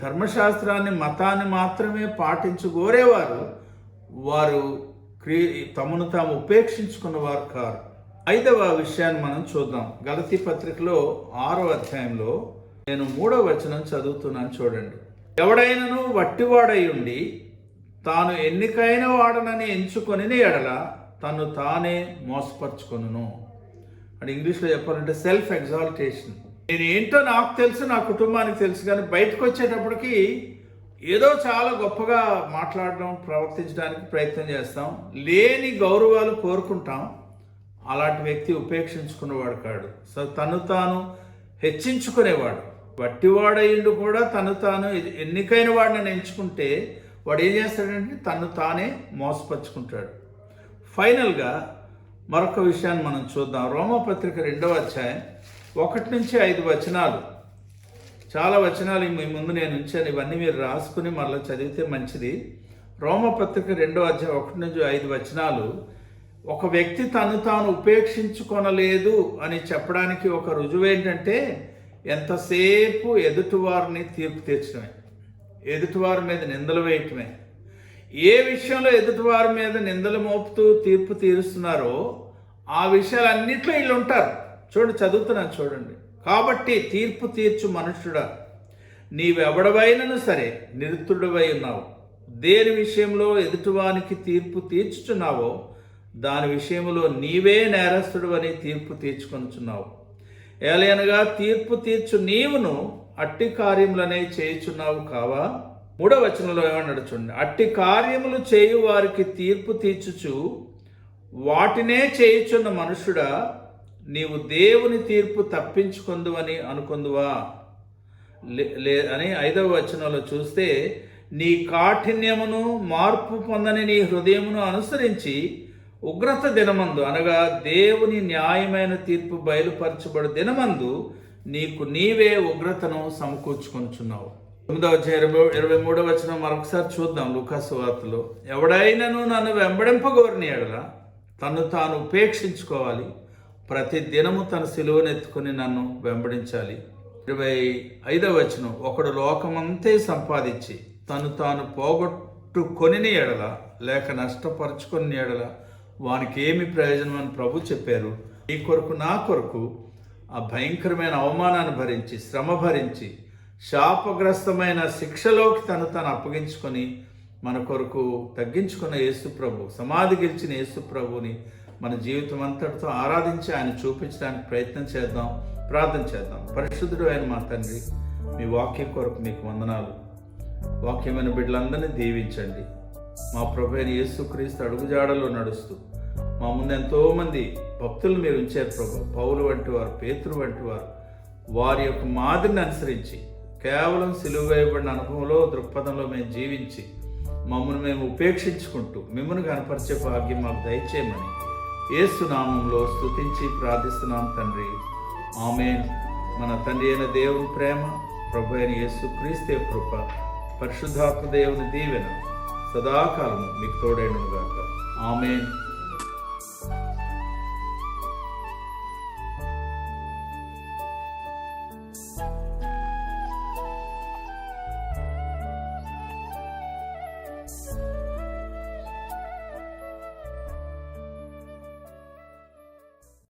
ధర్మశాస్త్రాన్ని, మతాన్ని మాత్రమే పాటించుకోరేవారు వారు తమను తాము ఉపేక్షించుకున్నవారు కారు. 5వ విషయాన్ని మనం చూద్దాం. గలతీ పత్రికలో 6వ అధ్యాయంలో నేను 3వ వచనం చదువుతున్నాను చూడండి. ఎవడైనను వట్టివాడై ఉండి తాను ఎన్నికైన వాడనని ఎంచుకొని ఎడల తను తానే మోసపరుచుకొనును. అంటే ఇంగ్లీష్లో చెప్పాలంటే సెల్ఫ్ ఎగ్జాల్టేషన్. నేను ఏంటో నాకు తెలుసు, నా కుటుంబానికి తెలుసు, కానీ బయటకు వచ్చేటప్పటికి ఏదో చాలా గొప్పగా మాట్లాడడం, ప్రవర్తించడానికి ప్రయత్నం చేస్తాం. లేని గౌరవాలు కోరుకుంటాం. అలాంటి వ్యక్తి ఉపేక్షించుకునేవాడు కాడు. సో తను తాను హెచ్చించుకునేవాడు. వట్టివాడయ్యిండు కూడా తను తాను ఎన్నికైన వాడిని ఎంచుకుంటే వాడు ఏం చేస్తాడంటే తను తానే మోసపరుచుకుంటాడు. ఫైనల్గా మరొక విషయాన్ని మనం చూద్దాం. రోమపత్రిక 2వ అధ్యాయం 1 నుంచి 5 వచనాలు. చాలా వచనాలు మీ ముందు నేను ఉంచాను. ఇవన్నీ మీరు రాసుకుని మళ్ళీ చదివితే మంచిది. రోమపత్రిక 2వ అధ్యాయం 1 నుంచి 5 వచనాలు ఒక వ్యక్తి తను తాను ఉపేక్షించుకొనలేదు అని చెప్పడానికి ఒక రుజువు ఏంటంటే ఎంతసేపు ఎదుటివారిని తీర్పు తీర్చడమే, ఎదుటివారి మీద నిందలు వేయటమే. ఏ విషయంలో ఎదుటివారి మీద నిందలు మోపుతూ తీర్పు తీరుస్తున్నారో ఆ విషయాలన్నింటిలో వీళ్ళు ఉంటారు. చూడండి, చదువుతున్నాను చూడండి. కాబట్టి తీర్పు తీర్చు మనుష్యుడా, నీవెవడవైనను సరే నిరుతుడవై ఉన్నావు. దేని విషయంలో ఎదుటివానికి తీర్పు తీర్చుచున్నావో దాని విషయంలో నీవే నేరస్తుడు అని తీర్పు తీర్చుకొనుచున్నావు. ఏలయనగా తీర్పు తీర్చు నీవును అట్టి కార్యములనే చేయుచున్నావు కావా? 3వ వచనంలో ఏమన్నాడు చూడండి. అట్టి కార్యములు చేయు వారికి తీర్పు తీర్చుచు వాటినే చేయుచున్న మనుషుడా, నీవు దేవుని తీర్పు తప్పించుకొందువని అనుకొందువా అని 5వ వచనంలో చూస్తే, నీ కాఠిన్యమును మార్పు పొందని నీ హృదయమును అనుసరించి ఉగ్రత దినమందు, అనగా దేవుని న్యాయమైన తీర్పు బయలుపరచబడు దినమందు నీకు నీవే ఉగ్రతను సమకూర్చుకొనుచున్నావు. 9వ అధ్యాయం 23వ వచనం మరొకసారి చూద్దాం. లూకాసు వార్తలో, ఎవడైనను నన్ను వెంబడింపగోరని ఎడల తను తాను ఉపేక్షించుకోవాలి, ప్రతి దినము తన సిలువనెత్తుకుని నన్ను వెంబడించాలి. 25వ వచనం, ఒకడు లోకమంతే సంపాదించి తను తాను పోగొట్టుకొని ఎడల లేక నష్టపరుచుకొని ఎడల వానికి ఏమి ప్రయోజనం అని ప్రభు చెప్పారు. ఈ కొరకు నా కొరకు ఆ భయంకరమైన అవమానాన్ని భరించి, శ్రమ భరించి, శాపగ్రస్తమైన శిక్షలోకి తను అప్పగించుకొని మన కొరకు తగ్గించుకున్న యేసు ప్రభు, సమాధి గెలిచిన యేసు ప్రభుని మన జీవితం అంతటితో ఆరాధించి ఆయన చూపించడానికి ప్రయత్నం చేద్దాం, ప్రార్థన చేద్దాం. పరిశుద్ధుడు అయిన మా తండ్రి, మీ వాక్యం కొరకు మీకు వందనాలు. వాక్యమైన బిడ్డలందరినీ దీవించండి. మా ప్రభు అయిన యేసుక్రీస్తు అడుగుజాడలో నడుస్తూ మా ముందు ఎంతోమంది భక్తులు మీరు ఉంచారు ప్రభు. పౌలు వంటి వారు, పేతురు వంటి వారు, వారి యొక్క మాదిరిని అనుసరించి కేవలం సిలువ వేయబడిన అనుభవంలో, దృక్పథంలో మేము జీవించి మమ్మల్ని మేము ఉపేక్షించుకుంటూ మిమ్మల్ని కనపరిచే భాగ్యం మాకు దయచేయమని యేసు నామంలో స్తుతించి ప్రార్థిస్తున్నాం తండ్రి. ఆమేన్. మన తండ్రి అయిన దేవుని ప్రేమ, ప్రభు అయిన యేసుక్రీస్తు కృప, పరిశుద్ధాత్మ దేవుని దీవెన సదాకాలము మీకు తోడైనగాక. ఆమేన్.